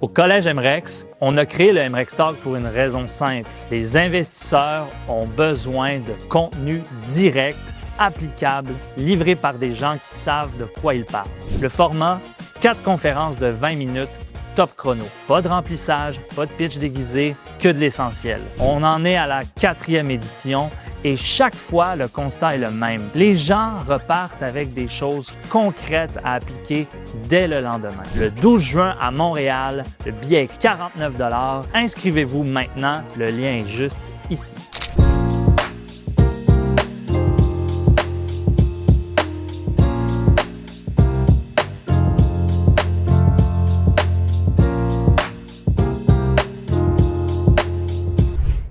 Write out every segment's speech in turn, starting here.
Au Collège MREX, on a créé le MREX Talk pour une raison simple. Les investisseurs ont besoin de contenu direct, applicable, livré par des gens qui savent de quoi ils parlent. Le format, 4 conférences de 20 minutes, top chrono. Pas de remplissage, pas de pitch déguisé, que de l'essentiel. On en est à la 4e édition et chaque fois, le constat est le même. Les gens repartent avec des choses concrètes à appliquer dès le lendemain. Le 12 juin à Montréal, le billet est 49 $. Inscrivez-vous maintenant, le lien est juste ici.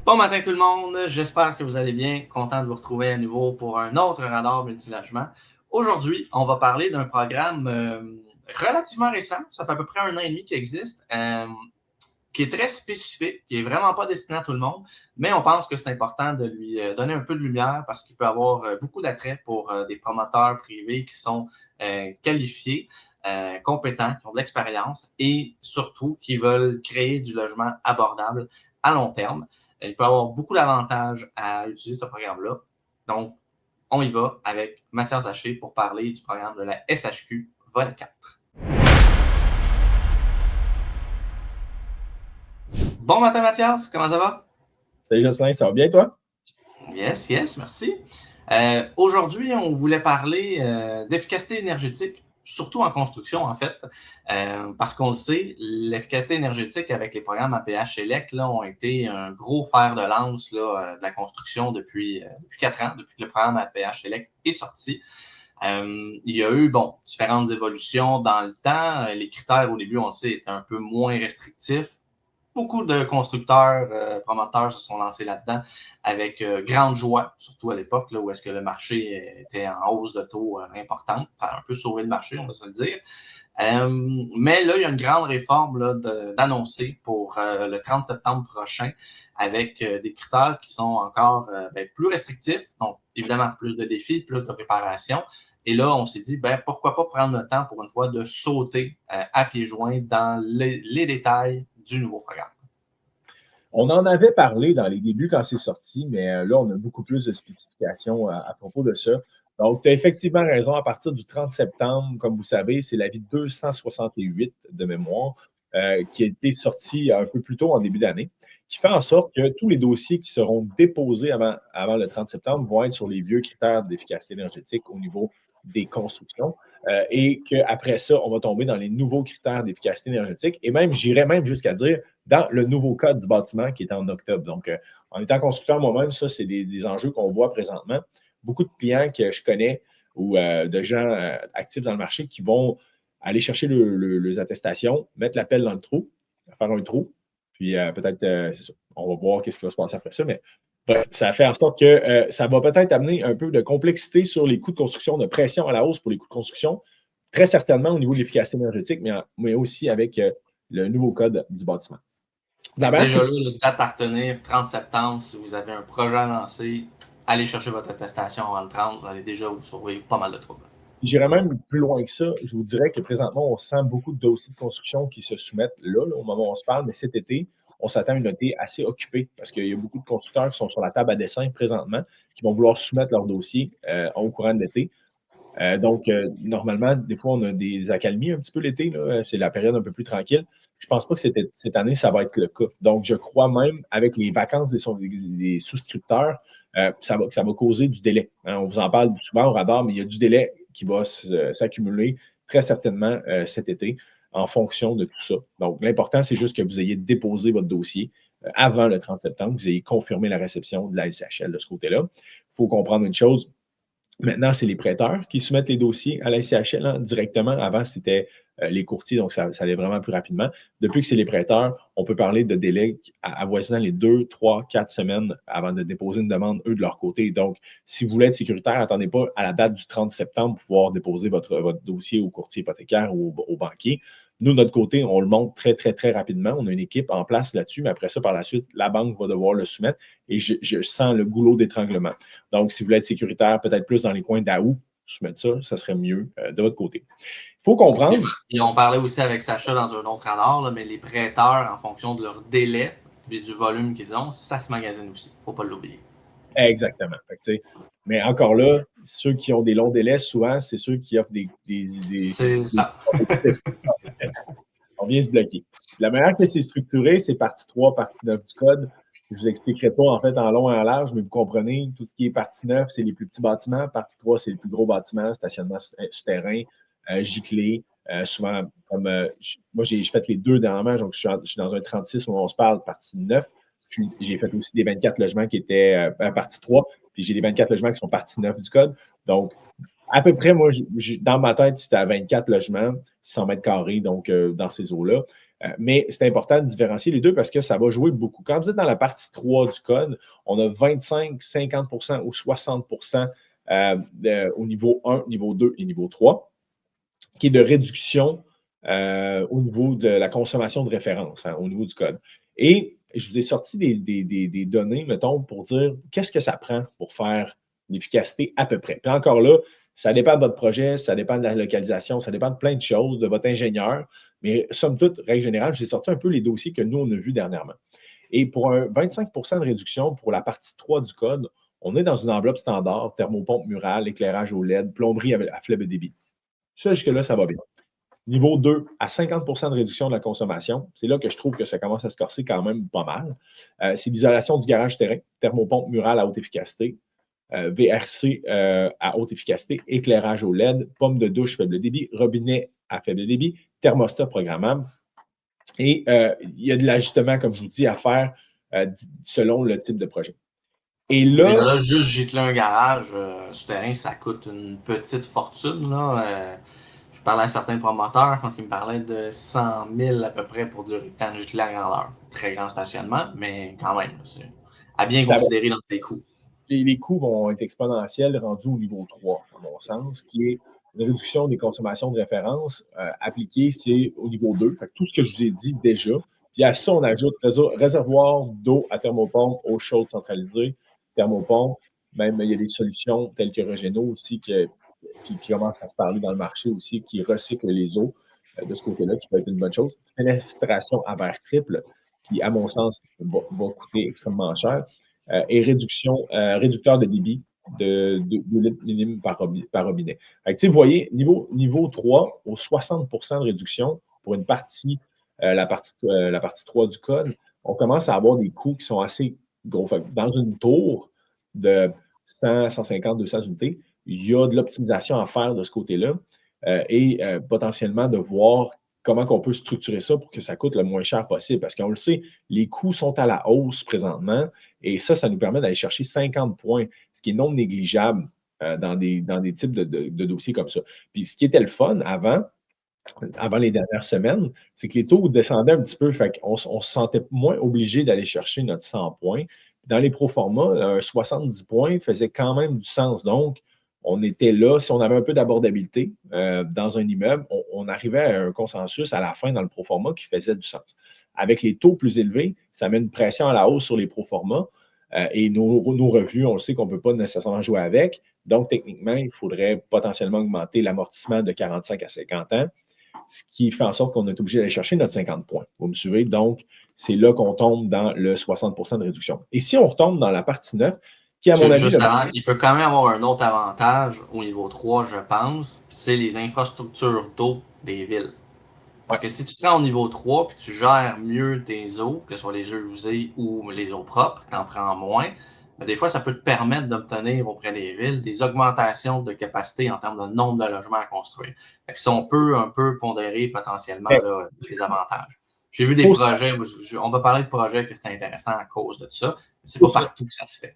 Bon matin tout le monde, j'espère que vous allez bien, content de vous retrouver à nouveau pour un autre radar multilogement. Aujourd'hui, on va parler d'un programme relativement récent, ça fait à peu près 1 an et demi qu'il existe, qui est très spécifique, qui est vraiment pas destiné à tout le monde, mais on pense que c'est important de lui donner un peu de lumière parce qu'il peut avoir beaucoup d'attrait pour des promoteurs privés qui sont qualifiés, compétents, qui ont de l'expérience et surtout qui veulent créer du logement abordable à long terme. Il peut avoir beaucoup d'avantages à utiliser ce programme-là. Donc, on y va avec Mathias Haché pour parler du programme de la SHQ Vol 4. Bon matin Mathias, comment ça va? Salut Jocelyn, ça va bien toi? Yes, merci. Aujourd'hui, on voulait parler d'efficacité énergétique, surtout en construction en fait, parce qu'on le sait, l'efficacité énergétique avec les programmes APH-ELEC là, ont été un gros fer de lance là, de la construction depuis 4 ans, depuis que le programme APH-ELEC est sorti. Il y a eu différentes évolutions dans le temps. Les critères au début, on le sait, étaient un peu moins restrictifs. Beaucoup de constructeurs, promoteurs se sont lancés là-dedans avec grande joie, surtout à l'époque là, où est-ce que le marché était en hausse de taux importante. Ça a un peu sauvé le marché, on va se le dire. Mais là, il y a une grande réforme là, d'annoncer pour le 30 septembre prochain avec des critères qui sont encore plus restrictifs. Donc, évidemment, plus de défis, plus de préparation. Et là, on s'est dit, pourquoi pas prendre le temps pour une fois de sauter à pieds joints dans les détails du nouveau programme. On en avait parlé dans les débuts quand c'est sorti, mais là, on a beaucoup plus de spécifications à propos de ça. Donc, tu as effectivement raison, à partir du 30 septembre, comme vous savez, c'est l'avis 268 de mémoire qui a été sorti un peu plus tôt en début d'année, qui fait en sorte que tous les dossiers qui seront déposés avant le 30 septembre vont être sur les vieux critères d'efficacité énergétique au niveau des constructions et qu'après ça, on va tomber dans les nouveaux critères d'efficacité énergétique et même, j'irais même jusqu'à dire, dans le nouveau code du bâtiment qui est en octobre. Donc, en étant constructeur moi-même, ça, c'est des enjeux qu'on voit présentement. Beaucoup de clients que je connais ou de gens actifs dans le marché qui vont aller chercher les attestations, mettre la pelle dans le trou, faire un trou, puis peut-être, c'est ça, on va voir qu'est-ce qui va se passer après ça, mais bref, ça fait en sorte que ça va peut-être amener un peu de complexité sur les coûts de construction, de pression à la hausse pour les coûts de construction, très certainement au niveau de l'efficacité énergétique, mais aussi avec le nouveau code du bâtiment. Déjà là, le date à retenir, 30 septembre, si vous avez un projet à lancer, allez chercher votre attestation avant le 30, vous allez déjà vous sauver pas mal de troubles. J'irais même plus loin que ça. Je vous dirais que présentement, on sent beaucoup de dossiers de construction qui se soumettent là, au moment où on se parle, mais cet été, on s'attend à une été assez occupée parce qu'il y a beaucoup de constructeurs qui sont sur la table à dessin présentement, qui vont vouloir soumettre leur dossier au courant de l'été. Donc, normalement, des fois, on a des accalmies un petit peu l'été. C'est la période un peu plus tranquille. Je ne pense pas que cette année, ça va être le cas. Donc, je crois même, avec les vacances des souscripteurs, ça va causer du délai. Hein, on vous en parle souvent au radar, mais il y a du délai qui va s'accumuler très certainement cet été en fonction de tout ça. Donc, l'important, c'est juste que vous ayez déposé votre dossier avant le 30 septembre, que vous ayez confirmé la réception de la SHL de ce côté-là. Il faut comprendre une chose. Maintenant, c'est les prêteurs qui soumettent les dossiers à la SCHL directement. Avant, c'était les courtiers, donc ça allait vraiment plus rapidement. Depuis que c'est les prêteurs, on peut parler de délais avoisinant les 2, 3, 4 semaines avant de déposer une demande, eux, de leur côté. Donc, si vous voulez être sécuritaire, attendez pas à la date du 30 septembre pour pouvoir déposer votre dossier au courtier hypothécaire ou au banquier. Nous, de notre côté, on le monte très, très, très rapidement. On a une équipe en place là-dessus, mais après ça, par la suite, la banque va devoir le soumettre et je sens le goulot d'étranglement. Donc, si vous voulez être sécuritaire, peut-être plus dans les coins d'Août, soumettre ça, ça serait mieux de votre côté. Il faut comprendre. Et on parlait aussi avec Sacha dans un autre radar, mais les prêteurs, en fonction de leur délai et du volume qu'ils ont, ça se magasine aussi. Il ne faut pas l'oublier. Exactement. Fait que, mais encore là, ceux qui ont des longs délais, souvent, c'est ceux qui offrent des c'est ça. On vient se bloquer. La manière que c'est structuré, c'est partie 3, partie 9 du code. Je ne vous expliquerai pas en fait en long et en large, mais vous comprenez, tout ce qui est partie 9, c'est les plus petits bâtiments. Partie 3, c'est les plus gros bâtiments, stationnement souterrain, giclé. Souvent, comme moi, j'ai fait les deux dernièrement, donc je suis dans un 36 où on se parle, partie 9. J'ai fait aussi des 24 logements qui étaient partie 3, puis j'ai des 24 logements qui sont partie 9 du code. Donc, à peu près, moi, dans ma tête, c'était à 24 logements, 100 mètres carrés, donc dans ces eaux-là. Mais c'est important de différencier les deux parce que ça va jouer beaucoup. Quand vous êtes dans la partie 3 du code, on a 25, 50% ou 60% au niveau 1, niveau 2 et niveau 3, qui est de réduction au niveau de la consommation de référence, au niveau du code. Et je vous ai sorti des données, mettons, pour dire qu'est-ce que ça prend pour faire l'efficacité à peu près. Puis encore là, ça dépend de votre projet, ça dépend de la localisation, ça dépend de plein de choses, de votre ingénieur. Mais somme toute, règle générale, je vous ai sorti un peu les dossiers que nous, on a vus dernièrement. Et pour un 25 de réduction pour la partie 3 du code, on est dans une enveloppe standard, thermopompe murale, éclairage au LED, plomberie à faible débit. Ça, jusque-là, ça va bien. Niveau 2, à 50 de réduction de la consommation. C'est là que je trouve que ça commence à se corser quand même pas mal. C'est l'isolation du garage terrain, thermopompe murale à haute efficacité, VRC à haute efficacité, éclairage au LED, pomme de douche faible débit, robinet à faible débit, thermostat programmable. Et il y a de l'ajustement, comme je vous dis, à faire selon le type de projet. Et là, juste gîteler un garage souterrain, ça coûte une petite fortune. Là. Je parlais à certains promoteurs, je pense qu'ils me parlaient de 100 000 à peu près pour du temps gîtelé à grandeur. Très grand stationnement, mais quand même, c'est à bien considérer dans ses coûts. Les coûts vont être exponentiels rendus au niveau 3, à mon sens, qui est une réduction des consommations de référence appliquée, c'est au niveau 2. Fait que tout ce que je vous ai dit déjà. Puis à ça, on ajoute réservoir d'eau à thermopompe, eau chaude centralisée, thermopompe. Même, il y a des solutions telles que Regeno aussi qui commencent à se parler dans le marché aussi, qui recyclent les eaux de ce côté-là, qui peut être une bonne chose. Fenestration à verre triple, qui, à mon sens, va coûter extrêmement cher. Et réducteur de débit de 2 litres minimum par robinet. Vous voyez, niveau 3, aux 60 de réduction pour une partie, la partie 3 du code, on commence à avoir des coûts qui sont assez gros. Dans une tour de 100, 150, 200 unités, il y a de l'optimisation à faire de ce côté-là et potentiellement de voir comment on peut structurer ça pour que ça coûte le moins cher possible. Parce qu'on le sait, les coûts sont à la hausse présentement et ça nous permet d'aller chercher 50 points, ce qui est non négligeable dans des types de dossiers comme ça. Puis ce qui était le fun avant les dernières semaines, c'est que les taux descendaient un petit peu, fait qu'on se sentait moins obligé d'aller chercher notre 100 points. Dans les proformas, 70 points faisait quand même du sens. Donc, on était là, si on avait un peu d'abordabilité dans un immeuble, on arrivait à un consensus à la fin dans le proforma qui faisait du sens. Avec les taux plus élevés, ça met une pression à la hausse sur les proformas et nos revenus, on le sait qu'on ne peut pas nécessairement jouer avec. Donc, techniquement, il faudrait potentiellement augmenter l'amortissement de 45 à 50 ans, ce qui fait en sorte qu'on est obligé d'aller chercher notre 50 points. Vous me suivez? Donc, c'est là qu'on tombe dans le 60 de réduction. Et si on retombe dans la partie 9, qui, à mon avis, il peut quand même avoir un autre avantage au niveau 3, je pense, c'est les infrastructures d'eau des villes. Parce que si tu te rends au niveau 3 et tu gères mieux tes eaux, que ce soit les eaux usées ou les eaux propres, tu en prends moins, mais des fois, ça peut te permettre d'obtenir auprès des villes des augmentations de capacité en termes de nombre de logements à construire. Fait que si on peut un peu pondérer potentiellement là, les avantages. J'ai vu des projets, on va parler de projets que c'est intéressant à cause de ça, mais c'est pas partout que ça se fait.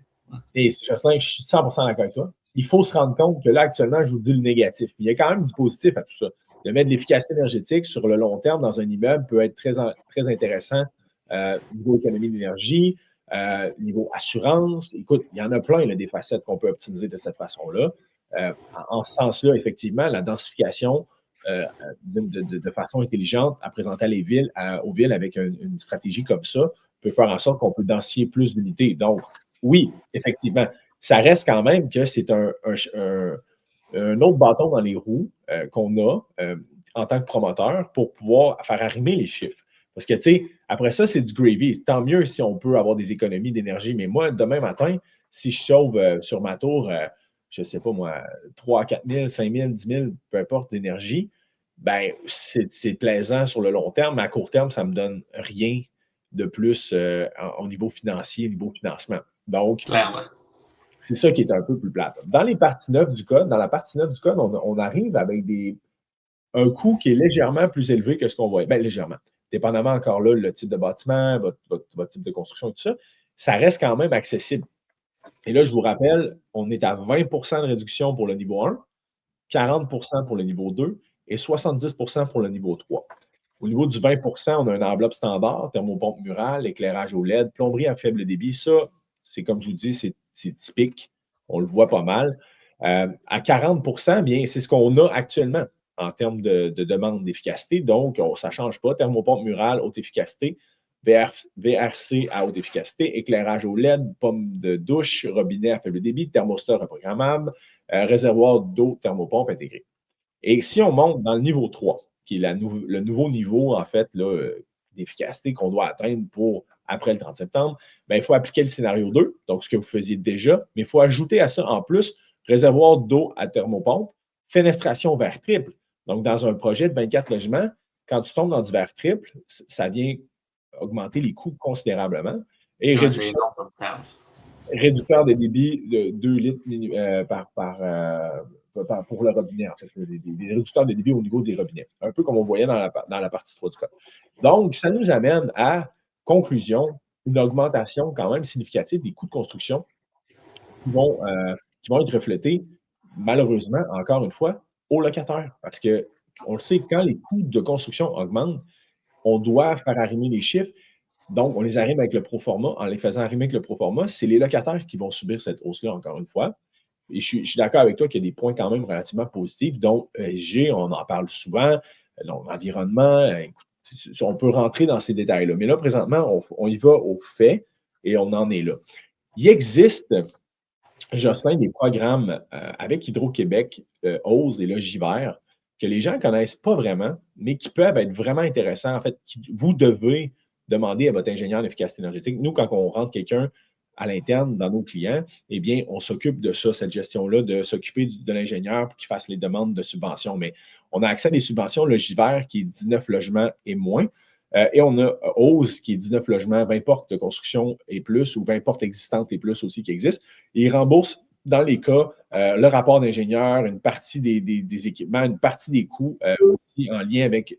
Et Jocelyn, je suis 100% d'accord avec toi. Il faut se rendre compte que là, actuellement, je vous dis le négatif. Il y a quand même du positif à tout ça. De mettre de l'efficacité énergétique sur le long terme dans un immeuble peut être très intéressant niveau économie d'énergie, niveau assurance. Écoute, il y en a plein là, des facettes qu'on peut optimiser de cette façon-là. En ce sens-là, effectivement, la densification de façon intelligente à présenter aux villes avec une stratégie comme ça peut faire en sorte qu'on peut densifier plus d'unités. Donc, oui, effectivement, ça reste quand même que c'est un autre bâton dans les roues qu'on a en tant que promoteur pour pouvoir faire arrimer les chiffres. Parce que, tu sais, après ça, c'est du gravy. Tant mieux si on peut avoir des économies d'énergie. Mais moi, demain matin, si je sauve sur ma tour, je ne sais pas moi, 3 4 000, 5 000, 10 000, peu importe d'énergie, ben c'est plaisant sur le long terme, mais à court terme, ça ne me donne rien de plus au niveau financier, au niveau financement. Donc, Clairement. c'est ça qui est un peu plus plate. Dans les parties neuves du code, dans la partie neuve du code, on arrive avec un coût qui est légèrement plus élevé que ce qu'on voit. Bien, légèrement. Dépendamment encore là, le type de bâtiment, votre type de construction, tout ça, ça reste quand même accessible. Et là, je vous rappelle, on est à 20 de réduction pour le niveau 1, 40 pour le niveau 2 et 70 pour le niveau 3. Au niveau du 20 on a une enveloppe standard, thermopompe murale, éclairage au LED, plomberie à faible débit. Ça, c'est comme je vous dis, c'est typique. On le voit pas mal. À 40 bien, c'est ce qu'on a actuellement en termes de demande d'efficacité. Donc, ça ne change pas. Thermopompe murale, haute efficacité. VRC à haute efficacité, éclairage au LED, pomme de douche, robinet à faible débit, thermostat reprogrammable, réservoir d'eau, thermopompe intégrée. Et si on monte dans le niveau 3, qui est le nouveau niveau, en fait, d'efficacité qu'on doit atteindre pour après le 30 septembre, bien, il faut appliquer le scénario 2, donc ce que vous faisiez déjà, mais il faut ajouter à ça, en plus, réservoir d'eau à thermopompe, fenestration verre triple. Donc, dans un projet de 24 logements, quand tu tombes dans du verre triple, ça vient augmenter les coûts considérablement. Et réducteur de débit de 2 litres pour le robinet, en fait, des réducteurs de débit au niveau des robinets, un peu comme on voyait dans la partie 3 du code. Donc, ça nous amène à, conclusion, une augmentation quand même significative des coûts de construction qui vont être reflétés, malheureusement, encore une fois, aux locataires. Parce qu'on le sait, quand les coûts de construction augmentent, on doit faire arrimer les chiffres. Donc, on les arrime avec le proforma. En les faisant arrimer avec le proforma, c'est les locataires qui vont subir cette hausse-là, encore une fois. Et je suis d'accord avec toi qu'il y a des points quand même relativement positifs, dont ESG, on en parle souvent, l'environnement. On peut rentrer dans ces détails-là. Mais là, présentement, on y va au fait et on en est là. Il existe, Jocelyn, des programmes avec Hydro-Québec, OSE et Logivert, que les gens ne connaissent pas vraiment, mais qui peuvent être vraiment intéressants. En fait, vous devez demander à votre ingénieur d'efficacité énergétique. Nous, quand on rentre quelqu'un à l'interne dans nos clients, eh bien, on s'occupe de ça, cette gestion-là, de s'occuper de l'ingénieur pour qu'il fasse les demandes de subventions. Mais on a accès à des subventions Logivert qui est 19 logements et moins. Et on a OSE qui est 19 logements, 20 portes de construction et plus, ou 20 portes existantes et plus aussi qui existent. Et ils remboursent, dans les cas, le rapport d'ingénieur, une partie des équipements, une partie des coûts aussi en lien avec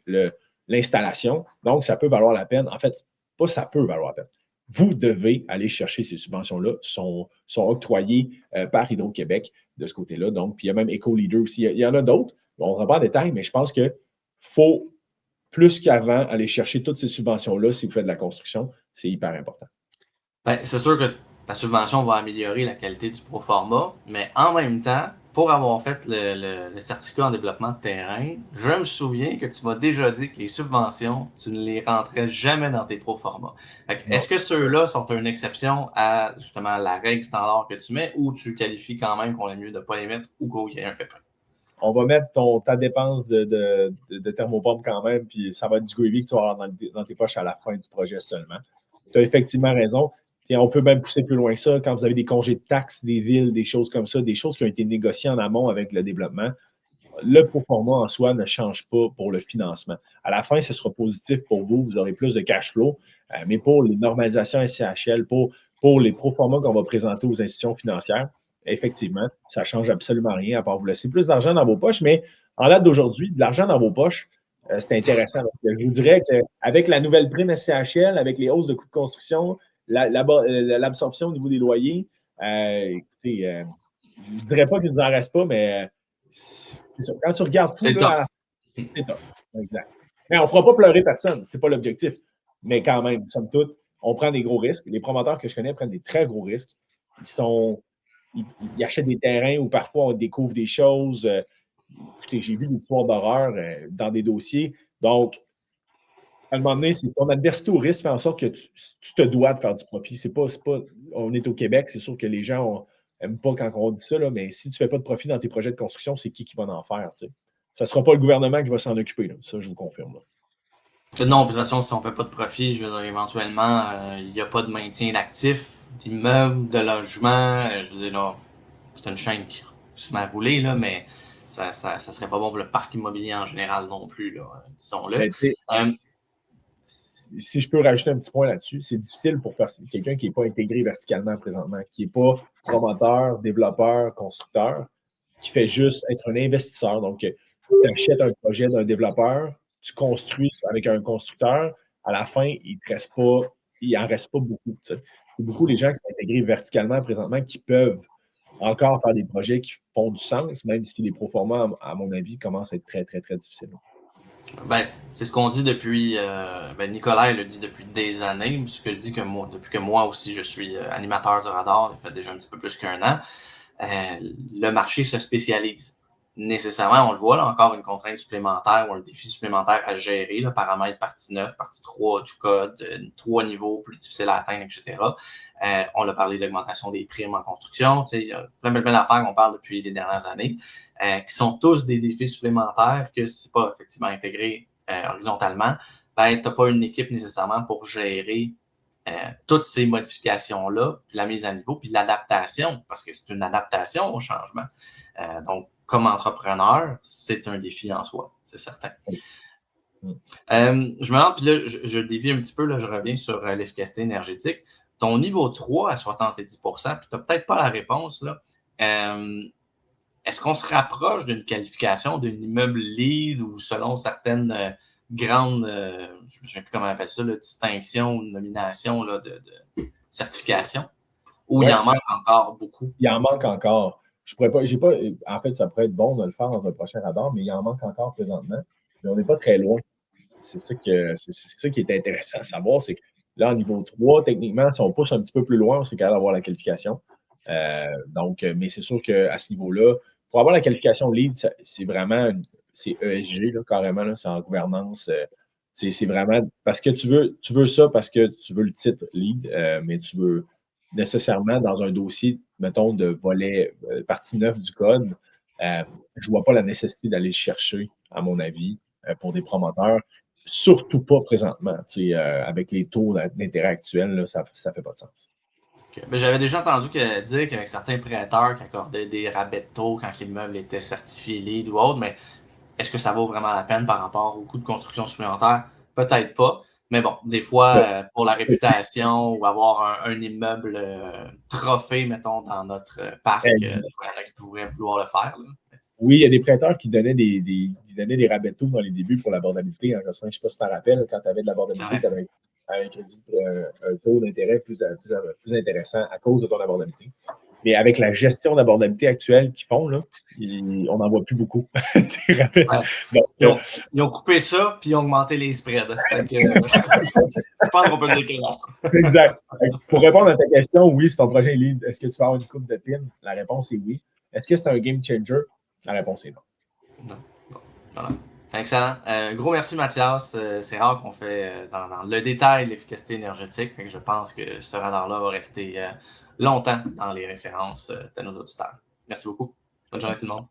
l'installation. Donc, ça peut valoir la peine. En fait, pas ça peut valoir la peine. Vous devez aller chercher ces subventions-là, sont octroyées par Hydro-Québec de ce côté-là. Donc, puis il y a même EcoLeader aussi. Il y en a d'autres. On ne rentre pas en détail, mais je pense qu'il faut plus qu'avant aller chercher toutes ces subventions-là si vous faites de la construction. C'est hyper important. Ben, c'est sûr que la subvention va améliorer la qualité du proforma, mais en même temps, pour avoir fait le certificat en développement de terrain, je me souviens que tu m'as déjà dit que les subventions, tu ne les rentrais jamais dans tes proformas. Est-ce que ceux-là sont une exception à justement la règle standard que tu mets ou tu qualifies quand même qu'on est mieux de ne pas les mettre ou qu'il y a un pépin? On va mettre ta dépense de thermopompe quand même, puis ça va être du gravy que tu vas avoir dans tes poches à la fin du projet seulement. Tu as effectivement raison. Et on peut même pousser plus loin que ça. Quand vous avez des congés de taxes, des villes, des choses comme ça, des choses qui ont été négociées en amont avec le développement, le proforma en soi ne change pas pour le financement. À la fin, ce sera positif pour vous. Vous aurez plus de cash flow. Mais pour les normalisations SCHL, pour les proformas qu'on va présenter aux institutions financières, effectivement, ça ne change absolument rien à part vous laisser plus d'argent dans vos poches. Mais en date d'aujourd'hui, de l'argent dans vos poches, c'est intéressant. Donc, je vous dirais qu'avec la nouvelle prime SCHL, avec les hausses de coûts de construction, l'absorption au niveau des loyers, écoutez, je ne dirais pas qu'il ne nous en reste pas, mais c'est ça. Quand tu regardes tout, c'est là, c'est top. Exact. Mais on ne fera pas pleurer personne. Ce n'est pas l'objectif. Mais quand même, somme toute, on prend des gros risques. Les promoteurs que je connais prennent des très gros risques. Ils achètent des terrains où parfois on découvre des choses. Écoutez, j'ai vu des histoires d'horreur dans des dossiers. Donc, à un moment donné, c'est ton adversité au risque fait en sorte que tu te dois de faire du profit. On est au Québec, c'est sûr que les gens n'aiment pas quand on dit ça, là, mais si tu ne fais pas de profit dans tes projets de construction, c'est qui va en faire? T'sais? Ça ne sera pas le gouvernement qui va s'en occuper. Là. Ça, je vous confirme. Là. Non, de toute façon, si on ne fait pas de profit, je veux dire, éventuellement, il n'y a pas de maintien d'actifs, d'immeubles, de logements. Je veux dire, là, c'est une chaîne qui se met à rouler, là, mais ça serait pas bon pour le parc immobilier en général non plus, là, disons-le. Si je peux rajouter un petit point là-dessus, c'est difficile pour quelqu'un qui n'est pas intégré verticalement présentement, qui n'est pas promoteur, développeur, constructeur, qui fait juste être un investisseur. Donc, tu achètes un projet d'un développeur, tu construis avec un constructeur, à la fin, il n'en reste pas beaucoup. C'est beaucoup les gens qui sont intégrés verticalement présentement qui peuvent encore faire des projets qui font du sens, même si les proformas, à mon avis, commencent à être très, très, très difficiles. Ben, c'est ce qu'on dit depuis. Nicolas le dit depuis des années, ce que je dis depuis que moi aussi je suis animateur du radar, ça fait déjà un petit peu plus qu'1 an. Le marché se spécialise. Nécessairement, on le voit, là, encore une contrainte supplémentaire ou un défi supplémentaire à gérer, là, paramètres partie 9, partie 3 du code, 3 niveaux plus difficiles à atteindre, etc. On a parlé d'augmentation des primes en construction, il y a plein d'affaires qu'on parle depuis les dernières années, qui sont tous des défis supplémentaires que si pas effectivement intégré horizontalement, ben, tu n'as pas une équipe nécessairement pour gérer toutes ces modifications-là, puis la mise à niveau, puis l'adaptation, parce que c'est une adaptation au changement. Donc, comme entrepreneur, c'est un défi en soi, c'est certain. Je me demande, puis là, je dévie un petit peu, là, je reviens sur l'efficacité énergétique. Ton niveau 3 à 70%, puis tu n'as peut-être pas la réponse, là. Est-ce qu'on se rapproche d'une qualification d'un immeuble LEED ou selon certaines grandes, je ne sais plus comment on appelle ça, là, distinction ou nomination là, de certification, ou il en manque encore beaucoup? Il en manque encore. Je pourrais pas, en fait, ça pourrait être bon de le faire dans un prochain radar, mais il en manque encore présentement. Mais on n'est pas très loin. C'est ça qui est intéressant à savoir, c'est que là, en niveau 3, techniquement, si on pousse un petit peu plus loin, on serait capable d'avoir la qualification. Mais c'est sûr qu'à ce niveau-là, pour avoir la qualification LEED, c'est vraiment c'est ESG, là, carrément, là, c'est en gouvernance. C'est vraiment parce que tu veux ça parce que tu veux le titre LEED, mais tu veux nécessairement dans un dossier, mettons, de volet partie 9 du code, je ne vois pas la nécessité d'aller chercher, à mon avis, pour des promoteurs. Surtout pas présentement. Avec les taux d'intérêt actuels, là, ça ne fait pas de sens. Okay. J'avais déjà entendu dire qu'avec certains prêteurs qui accordaient des rabais de taux quand l'immeuble était certifié LEED ou autre, mais est-ce que ça vaut vraiment la peine par rapport au coût de construction supplémentaire? Peut-être pas. Mais bon, des fois, pour la réputation ou avoir un immeuble trophée, mettons, dans notre parc, il y en a qui pourraient vouloir le faire. Là. Oui, il y a des prêteurs qui donnaient des rabais de taux dans les débuts pour l'abordabilité. Hein, je ne sais pas si tu t'en rappelles, quand tu avais de l'abordabilité, tu avais un taux d'intérêt plus intéressant à cause de ton abordabilité. Mais avec la gestion d'abordabilité actuelle qu'ils font, là, on n'en voit plus beaucoup. Des rabais. Ouais. Donc, ils ont coupé ça, puis ils ont augmenté les spreads. Je pense qu'on peut le dire que non. Exact. Pour répondre à ta question, oui, c'est ton projet LEED. Est-ce que tu vas avoir une coupe de PIN? La réponse est oui. Est-ce que c'est un game changer? La réponse est non. Non. Bon. Voilà. Excellent. Gros merci, Mathias. C'est rare qu'on fait dans le détail l'efficacité énergétique. Fait que je pense que ce radar-là va rester longtemps dans les références de nos auditeurs. Merci beaucoup. Bonne journée à tout le monde.